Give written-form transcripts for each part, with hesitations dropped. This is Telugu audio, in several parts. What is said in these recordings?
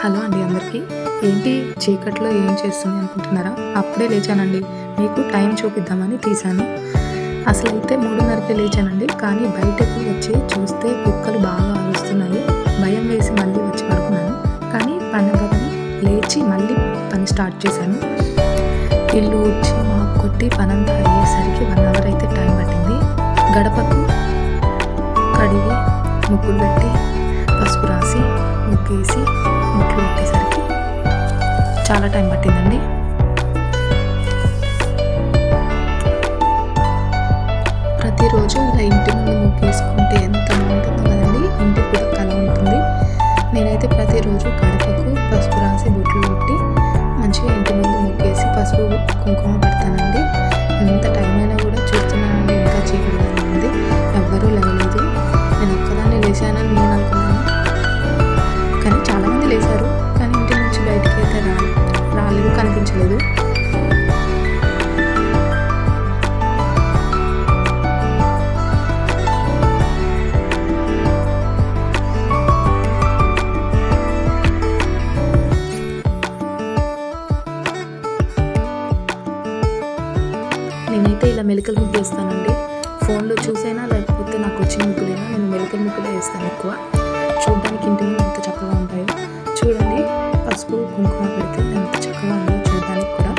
హలో అండి అందరికీ. ఏంటి చీకట్లో ఏం చేస్తుంది అనుకుంటున్నారా? అప్పుడే లేచానండి. మీకు టైం చూపిద్దామని తీశాను. అసలైతే 3:30కే లేచానండి. కానీ బయటకు వచ్చి చూస్తే కుక్కలు బాగా అరుస్తున్నాయి. భయం వేసి మళ్ళీ వచ్చి పడుకున్నాను. కానీ పండగని లేచి మళ్ళీ పని స్టార్ట్ చేశాను. ఇల్లు ఊడ్చి మాకు కొట్టి పనంతా అయ్యేసరికి 1 అవర్ అయితే టైం పట్టింది. గడపకు కడిగి ముగ్గులు పెట్టి పసుపు రాసి ముగ్గేసి ముట్లు పెట్టేసరికి చాలా టైం పట్టిందండి. ప్రతిరోజు ఇలా ఇంటి ముందు ముగ్గేసుకుంటే ఎంత బాగుంటుందో కదండి. ఇంటికి కూడా కళ ఉంటుంది. నేనైతే ప్రతిరోజు గడపకు పసుపు రాసి బొట్లు పెట్టి మంచిగా ఇంటి ముందు ముగ్గేసి పసుపు కుంకుమ పెడతానండి. ఎంత టైం అయినా కూడా చూస్తున్నానండి, ఇంకా చీకటిగానే ఉంది. ఎవ్వరూ లేవలేదు. నేను ఒక్కదాన్ని లేచానని నేను అనుకున్నాను. కానీ చాలామంది లేచారు. కానీ ఇంటి నుంచి బయటికి అయితే రాలేదు, కనిపించలేదు. నేనైతే ఇలా మెలికల ముగ్గు వేస్తానండి. ఫోన్లో చూసైనా లేకపోతే నాకు వచ్చిన ముగ్గులైనా నేను మెలికల ముగ్గులే వేస్తాను ఎక్కువ. చూడడానికి ఇంటి ముందు ఎంత చక్కగా ఉంటాయో చూడండి. పసుపు కుంకుమ పెడితే ఎంత చక్కగా ఉందో చూడడానికి కూడా.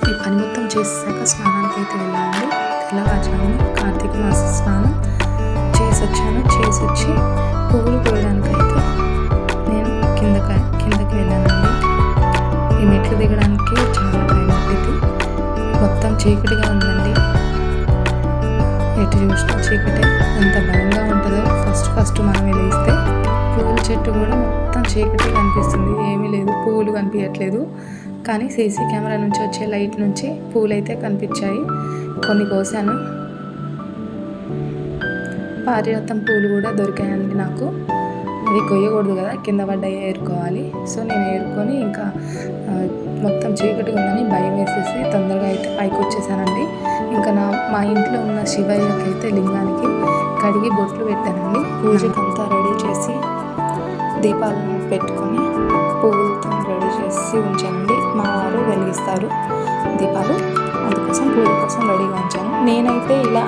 ఈ పని మొత్తం చేసాక స్నానానికి అయితే వెళ్ళాలండి. తెల్లవారుజామున కార్తీక మాస స్నానం చేసి వచ్చి పువ్వులు కోయడానికి అయితే నేను కిందకి వెళ్ళానండి. ఈ మెట్లు దిగడానికి చాలా టైం పట్టింది. మొత్తం చీకటిగా ఉందండి. ఎటు చూసినా చీకటే. ఎంత భయంగా ఉంటుందో. ఫస్ట్ మనం వెళ్ళిస్తే పువ్వుల చెట్టు కూడా మొత్తం చీకటి కనిపిస్తుంది. ఏమీ లేదు, పువ్వులు కనిపించట్లేదు. కానీ సీసీ కెమెరా నుంచి వచ్చే లైట్ నుంచి పువ్వులు అయితే కనిపించాయి. కొన్ని కోసాను. పారిజాతం పూలు కూడా దొరికాయండి నాకు. అవి కొయ్యకూడదు కదా, కింద పడ్డాయి, ఏరుకోవాలి. సో నేను ఏరుకొని ఇంకా మొత్తం చీకటి ఉందని భయం వేసేసి తొందరగా అయితే పైకి వచ్చేసానండి. ఇంకా మా ఇంట్లో ఉన్న శివయ్యకి అయితే లింగానికి కడిగి బొట్లు పెట్టానండి. పూజకంతా రెడీ చేసి దీపాలను పెట్టుకొని పువ్వులతో రెడీ చేసి ఉంచానండి. మా వారు వెలిగిస్తారు దీపాలు, అందుకోసం పూజ కోసం రెడీగా ఉంచాను. నేనైతే ఇలా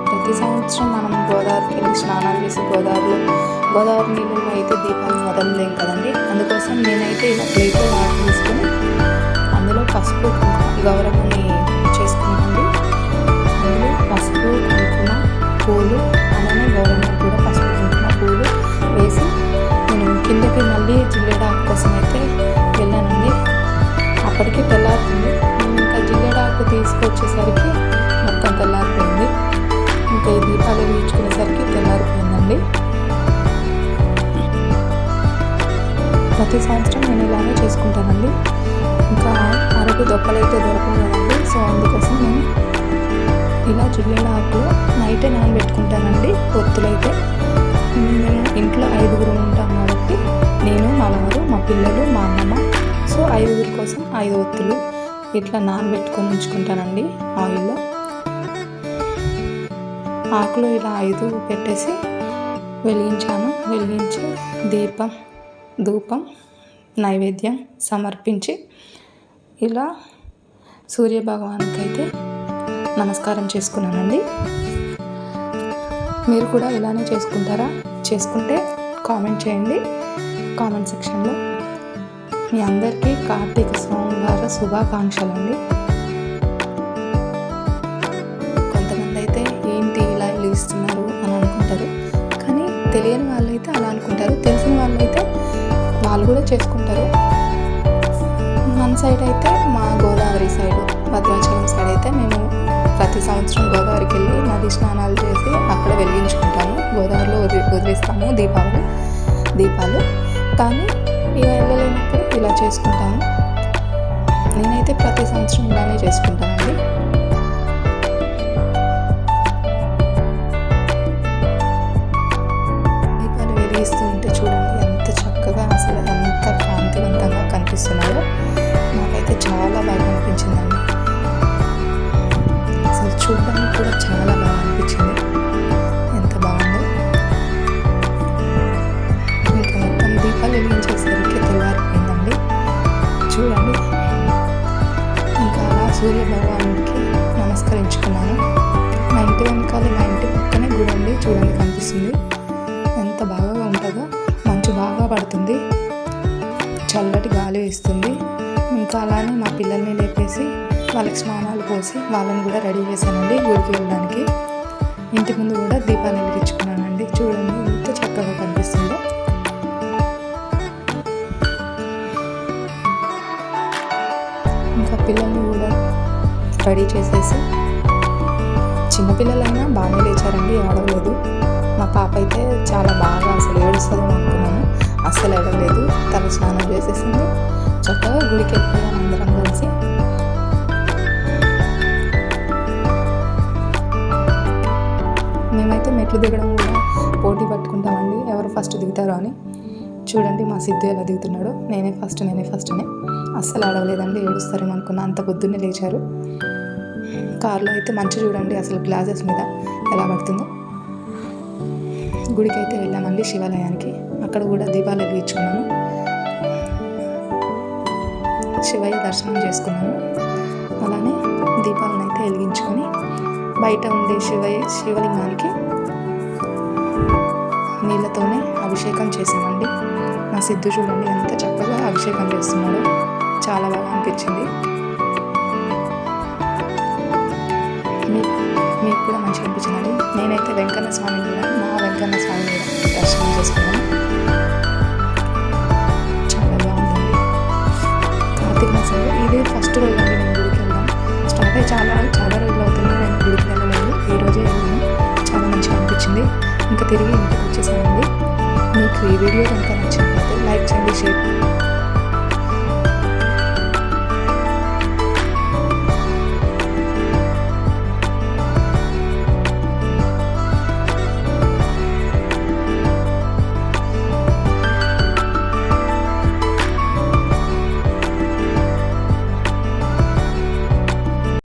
ప్రతి సంవత్సరం మనం గోదావరికి వెళ్ళి స్నానాలు చేసి గోదావరి నీళ్ళలో అయితే దీపాలను వదలలేం కదండి. అందుకోసం నేనైతే ఇలా ప్లేట్లో వాటర్ తీసుకొని అందులో పసుపు గౌరమ్మని చేసుకున్నానండి. అందులో పసుపు కుంకుమ పూలు, అలానే గౌరమ్మ కూడా పసుపు కుంకుమ పూలు వేసి నేను కిందకి మళ్ళీ జిల్లేడాకు కోసం అయితే వెళ్ళానండి. అప్పటికి తెల్లారుతుంది. ఇంకా జిల్లేడాకు తీసుకొచ్చేసరికి మొత్తం తెల్లారిపోయింది. ఇంకా ఈ దీపాలు వెలిగించుకునేసరికి తెల్లారిపోయిందండి. ప్రతి సంవత్సరం నేను ఇలానే చేసుకుంటానండి. ఇంకా అరకు దొప్పలైతే దొరకవు కదండి. సో అందుకోసం నేను ఇలా జిల్లేడాకులో నైటే నానబెట్టుకుంటానండి. ఒత్తులైతే మేము ఇంట్లో 5గురు ఉంటాం కాబట్టి నేను, మా వారు, మా పిల్లలు, మా అమ్మమ్మ. సో 5గురి కోసం 5 ఒత్తులు ఇట్లా నానబెట్టుకొని ఉంచుకుంటానండి ఆయిల్లో. ఆకులు ఇలా 5 పెట్టేసి వెలిగించి ధూపం నైవేద్యం సమర్పించి ఇలా సూర్యభగవానికి అయితే నమస్కారం చేసుకున్నానండి. మీరు కూడా ఇలానే చేసుకుంటారా? చేసుకుంటే కామెంట్ చేయండి కామెంట్ సెక్షన్లో. మీ అందరికీ కార్తీక సోమవార శుభాకాంక్షలు అండి. కొంతమంది అయితే ఏంటి ఇలా వెలిగిస్తున్నారు అని అనుకుంటారు. కానీ తెలియని వాళ్ళైతే అలా అనుకుంటారు. తెలిసిన వాళ్ళైతే వాళ్ళు కూడా చేసుకుంటారు. మన సైడ్ అయితే మా గోదావరి సైడు భద్రాచలం సైడ్ అయితే మేము ప్రతి సంవత్సరం గోదావరికి వెళ్ళి నది స్నానాలు చేసి అక్కడ వెలిగించుకుంటాము. గోదావరిలో వదిలేస్తాము దీపాలు. కానీ ఇక వెళ్ళలేనప్పుడు ఇలా చేసుకుంటాము. నేనైతే ప్రతి సంవత్సరం ఇలానే చేసుకుంటానండి. దీపాలు వెలిగిస్తూ ఉంటే చూడండి ఎంత చక్కగా, అసలు ఎంత కాంతివంతంగా కనిపిస్తున్నాయో. నాకైతే చాలా బాగా అనిపించిందండి. అసలు చూడడానికి కూడా చాలా బాగా అనిపించింది. ఎంత బాగుందో. ఇంకా మొత్తం దీపాలు చూడండి కనిపిస్తుంది, ఎంత బాగా ఉంటుందో. మంచు బాగా పడుతుంది, చల్లటి గాలి వేస్తుంది. ఇంకా అలానే మా పిల్లల్ని లేపేసి వాళ్ళకి స్నానాలు పోసి వాళ్ళని కూడా రెడీ చేశానండి గుడికి వెళ్ళడానికి. ఇంటి ముందు కూడా దీపాలు వెలిగించుకున్నానండి. చూడండి ఎంత చక్కగా కనిపిస్తుందో. ఇంకా పిల్లల్ని కూడా రెడీ చేసేసి, చిన్నపిల్లలైనా బాగానే లేచారండి, ఏడవలేదు. మా పాప అయితే చాలా బాగా అసలు ఏడుస్తుంది అనుకున్నాను, అస్సలు ఏడవలేదు. తల స్నానం చేసేసింది, చక్కగా గుడికి వెళ్ళిపోయాం అందరం కలిసి. మేమైతే మెట్లు దిగడం కూడా పోటీ పట్టుకుంటామండి, ఎవరు ఫస్ట్ దిగుతారో అని. చూడండి మా సిద్ధు ఎలా దిగుతున్నాడో. నేనే ఫస్ట్ అని అస్సలు ఆడవలేదండి, ఏడుస్తారేమో అనుకున్నా, అంత పొద్దున్నే లేచారు. కార్లో అయితే మంచు చూడండి అసలు గ్లాసెస్ మీద ఎలా పడుతుందో. గుడికి అయితే వెళ్ళామండి, శివాలయానికి. అక్కడ కూడా దీపాలు వెలిగించుకున్నాను, శివయ్య దర్శనం చేసుకున్నాను. అలానే దీపాలను అయితే వెలిగించుకొని బయట ఉండే శివలింగానికి నీళ్ళతోనే అభిషేకం చేశానండి. మా సిద్ధు చూడండి ఎంత చక్కగా అభిషేకం చేస్తున్నాడో, చాలా బాగా అనిపించింది. మీకు కూడా మంచిగా అనిపించిందండి. నేనైతే వెంకన్న స్వామిని కూడా దర్శనం చేసుకున్నాను, చాలా బాగుందండి. కార్తీక మాసంలో ఇదే ఫస్ట్ రోజు అండి నేను గుడికి వెళ్ళాను. స్టార్ట్ అయ్యి చాలా రోజులు అవుతుంది నేను గుడికి వెళ్ళలేదు, ఈ రోజే వెళ్ళాను. చాలా మంచిగా అనిపించింది. ఇంకా తిరిగి ఇంటికి వచ్చేసానండి. మీకు ఈ వీడియో కనుక నచ్చినట్లయితే లైక్ చేయండి, షేర్